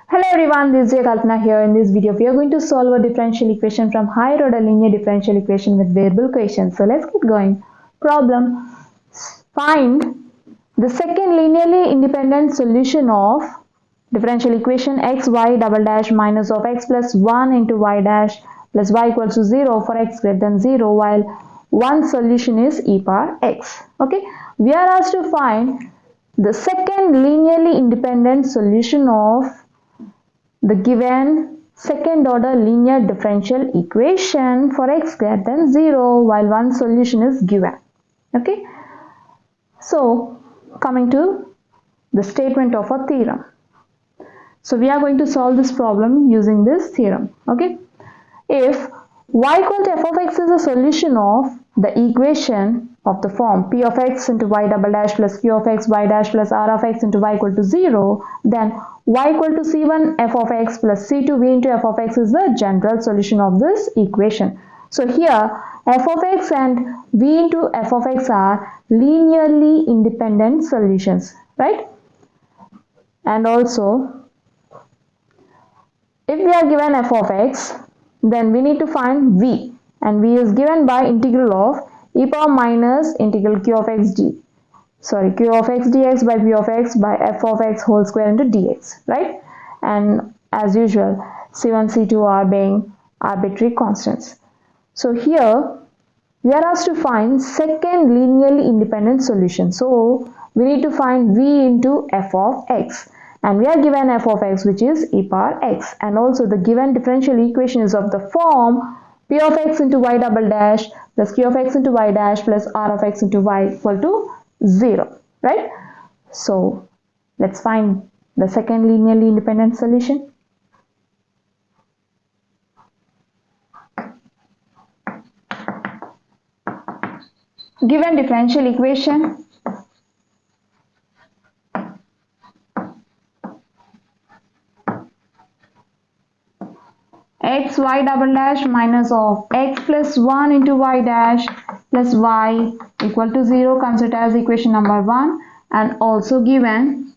Hello everyone, this is Kalpana here. In this video, we are going to solve a differential equation from higher order linear differential equation with variable equations. So let's get going. Problem: find the second linearly independent solution of differential equation x y double dash minus of x plus 1 into y dash plus y equals to 0 for x greater than 0, while one solution is e power x. Okay, we are asked to find the second linearly independent solution of the given second order linear differential equation for x greater than 0 while one solution is given. Okay, so coming to the statement of a theorem. So we are going to solve this problem using this theorem. Okay, if y equal to f of x is a solution of the equation of the form p of x into y double dash plus q of x y dash plus r of x into y equal to 0, then y equal to c1 f of x plus c2 v into f of x is the general solution of this equation. So here f of x and v into f of x are linearly independent solutions, right? And also, if we are given f of x, then we need to find v, and v is given by integral of e power minus integral q of x q of x dx by p of x by f of x whole square into dx, right? And as usual, c1 c2 are being arbitrary constants. So here we are asked to find second linearly independent solution. So we need to find v into f of x, and we are given f of x, which is e power x, and also the given differential equation is of the form p of x into y double dash plus q of x into y dash plus r of x into y equal to 0, right? So let's find the second linearly independent solution. Given differential equation, x y double dash minus of x plus 1 into y dash plus y equal to 0 comes it as equation number 1, and also given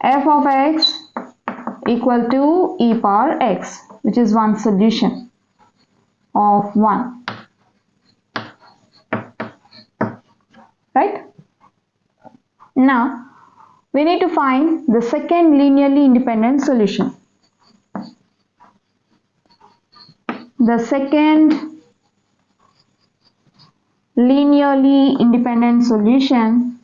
f of x equal to e power x, which is one solution of 1, right? Now we need to find the second linearly independent solution. The second linearly independent solution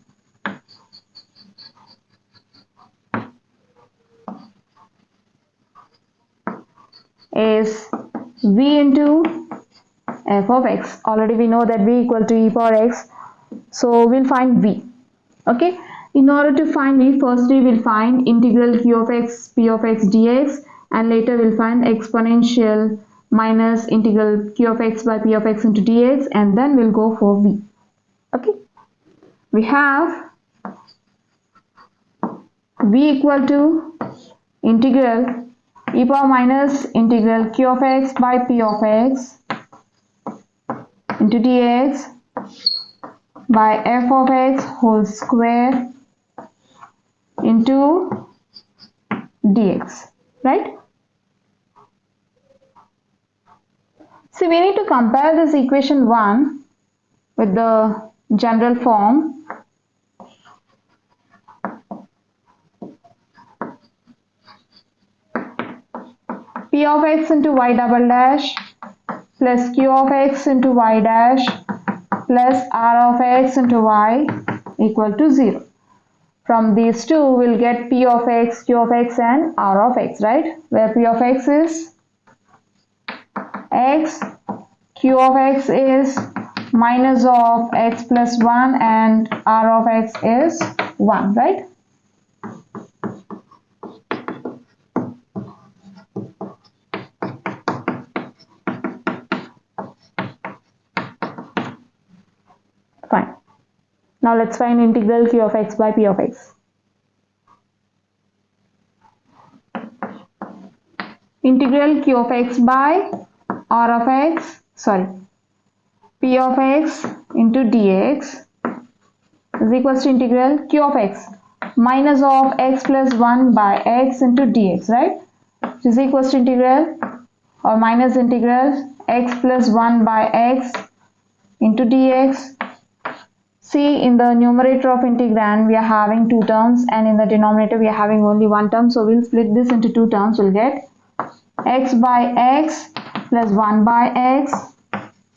is v into f of x. Already we know that v equal to e power x, so we'll find v. Okay, in order to find v, firstly we'll find integral q of x p of x dx, and later we'll find exponential minus integral q of x by p of x into dx, and then we'll go for v. Okay, we have v equal to integral e power minus integral q of x by p of x into dx by f of x whole square into dx, right? So we need to compare this equation 1 with the general form. P of x into y double dash plus q of x into y dash plus r of x into y equal to 0. From these two we'll get p of x, q of x and r of x, right? Where p of x is x, q of x is minus of x plus 1 and r of x is 1, right? Fine. Now let's find integral q of x by p of x. Integral q of x by r of x, p of x into dx is equals to integral q of x. minus of x plus 1 by x into dx, right? Which is equals to integral or minus integral x plus 1 by x into dx. See, in the numerator of integrand we are having two terms and in the denominator we are having only one term. So we'll split this into two terms. We'll get x by x plus 1 by x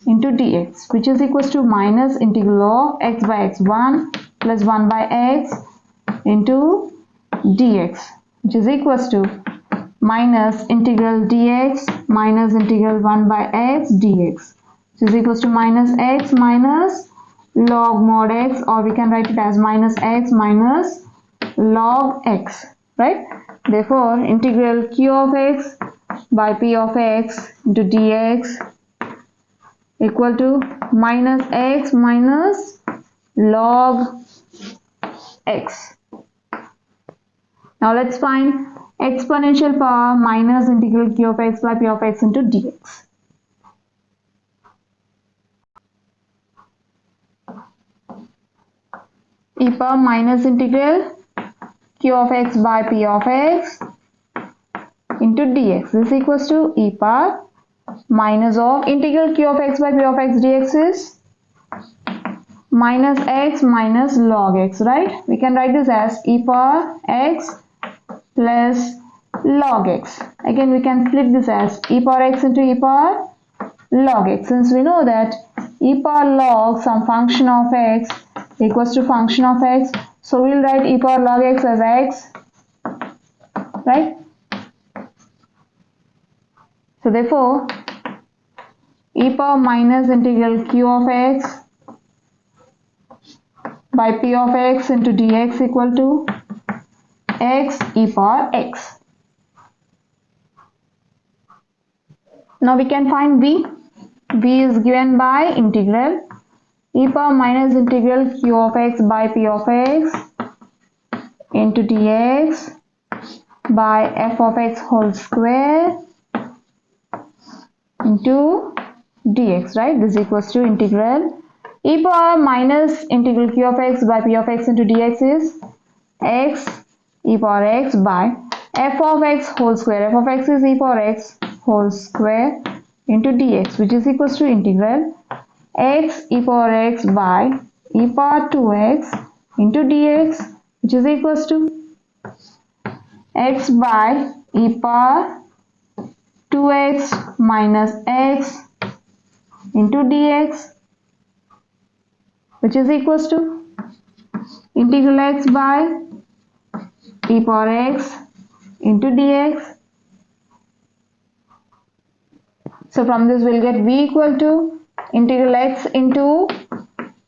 into dx, which is equals to minus integral of x by x1 plus 1 by x into dx, which is equals to minus integral dx minus integral 1 by x dx, which is equals to minus x minus log mod x, or we can write it as minus x minus log x, right? Therefore, integral q of x by p of x into dx equal to minus x minus log x. Now let's find exponential power minus integral q of x by p of x into dx. E power minus integral q of x by p of x into dx is equals to e power minus of integral q of x by p of x dx is minus x minus log x, right? We can write this as e power x plus log x. Again, we can split this as e power x into e power log x, since we know that e power log some function of x equals to function of x. So we'll write e power log x as x, right? So therefore, e power minus integral q of x by p of x into dx equal to x e power x. Now we can find v. V is given by integral e power minus integral q of x by p of x into dx by f of x whole square into dx, right? This equals to integral e power minus integral q of x by p of x into dx is x e power x by f of x whole square. F of x is e power x whole square into dx, which is equals to integral x e power x by e power 2x into dx, which is equals to x by e power 2x minus x into dx, which is equals to integral x by e power x into dx. So from this we'll get v equal to integral x into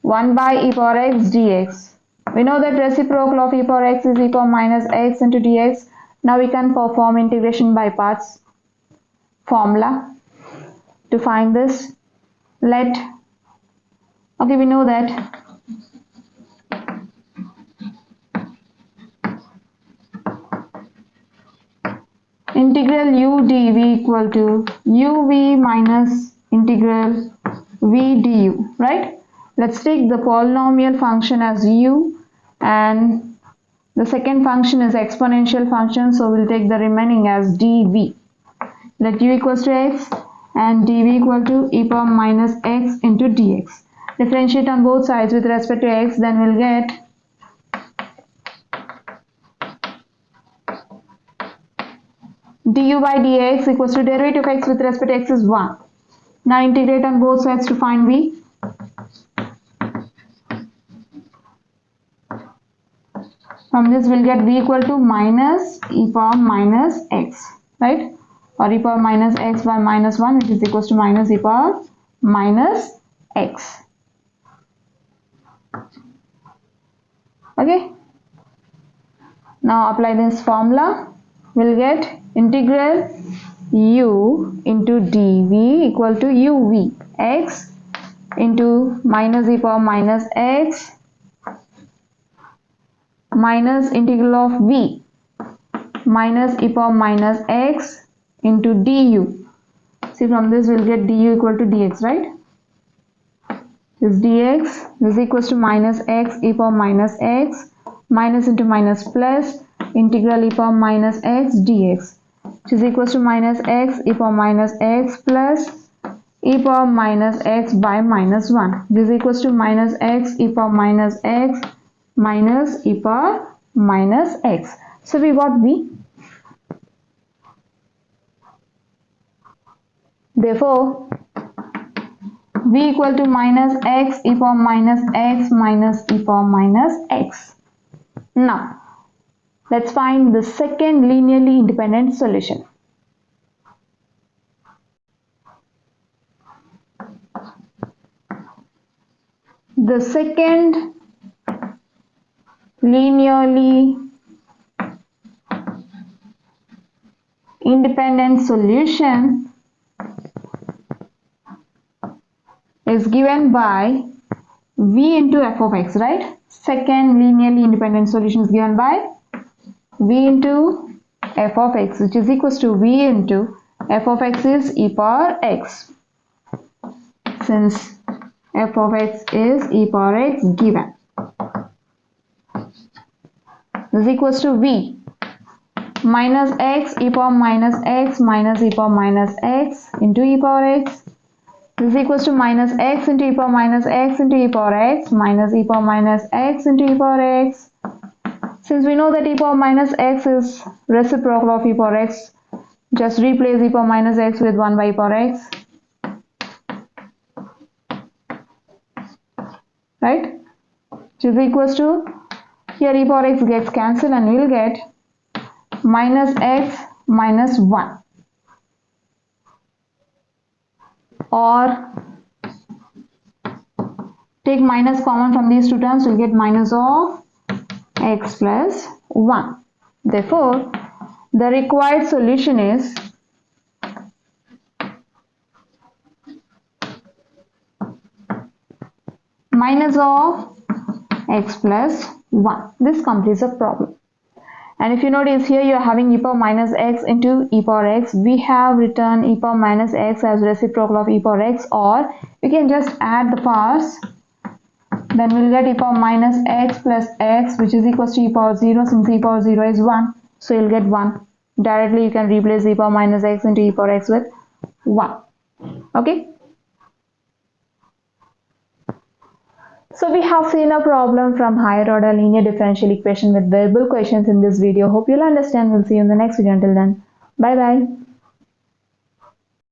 1 by e power x dx. We know that reciprocal of e power x is e power minus x into dx. Now we can perform integration by parts formula to find this. Okay, we know that integral u dv equal to uv minus integral v du, right? Let's take the polynomial function as u and the second function is exponential function, so we'll take the remaining as dv. Let u equals to x and dv equal to e power minus x into dx. Differentiate on both sides with respect to x, then we'll get du by dx equals to derivative of x with respect to x is 1. Now integrate on both sides to find v. From this we'll get v equal to minus e power minus x, right? Or e power minus x by minus 1, which is equals to minus e power minus x. Okay. Now apply this formula. We'll get integral u into dv equal to uv x into minus e power minus x minus integral of v minus e power minus x into du. See, from this we'll get du equal to dx, right? This dx is equals to minus x e power minus x minus into minus plus, integral e power minus x dx, which is equals to minus x e power minus x plus e power minus x by minus 1. This is equals to minus x e power minus x minus e power minus x. So we got v. Therefore, v equal to minus x e power minus x minus e power minus x. Now, let's find the second linearly independent solution. The second linearly independent solution is given by v into f of x, right? Second linearly independent solution is given by v into f of x, which is equals to v into f of x is e power x. Since f of x is e power x given, this is equals to v minus x e power minus x minus e power minus x into e power x. This is equals to minus x into e power minus x into e power x minus e power minus x into e power x. Since we know that e power minus x is reciprocal of e power x, just replace e power minus x with 1 by e power x. Right? Which is equals to, here e power x gets cancelled and we'll get minus x minus 1. Or take minus common from these two terms, we'll get minus of x plus 1. Therefore, the required solution is minus of x plus 1. This completes the problem. And if you notice here, you are having e power minus x into e power x. We have written e power minus x as reciprocal of e power x, or we can just add the powers. Then we'll get e power minus x plus x, which is equals to e power 0, since e power 0 is 1. So you'll get 1. Directly you can replace e power minus x into e power x with 1. Okay. So we have seen a problem from higher order linear differential equation with variable questions in this video. Hope you'll understand. We'll see you in the next video. Until then, bye bye.